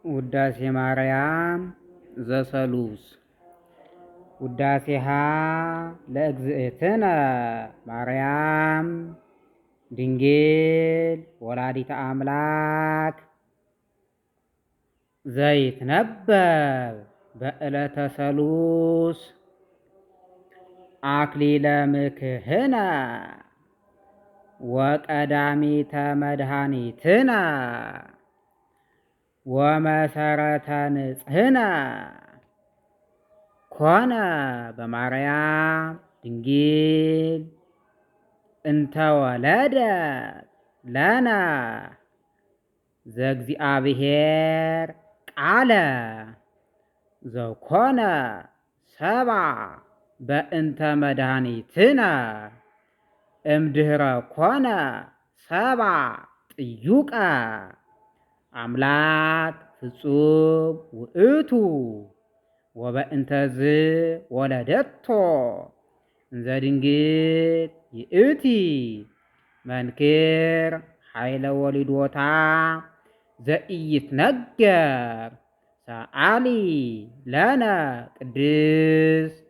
ውዳሴ ማርያም ዘሰሉስ ውዳሴሃ ለእግዝእትነ ማርያም ድንግል ወላዲተ አምላክ ዘይትነበብ በዕለተ ሰሉስ አክሊለ ምክህነ ወቀዳሚተ መድኃኒትነ ወመሰረተ ንጽሕነ ኮነ በማርያም ድንግል እንተወለደት ለነ ዘእግዚአብሔር ቃለ ዘኮነ ሰብአ በእንተ መድኃኒትነ እምድኅረ ኮነ ሰብአ ጥዩቀ አምላክ ፍጹም ውእቱ ወበእንተዝ ወለደቶ እንዘ ድንግል ይእቲ መንክር ኃይለ ወሊዶታ ዘኢይትነገር ሰአሊ ለነ ቅድስት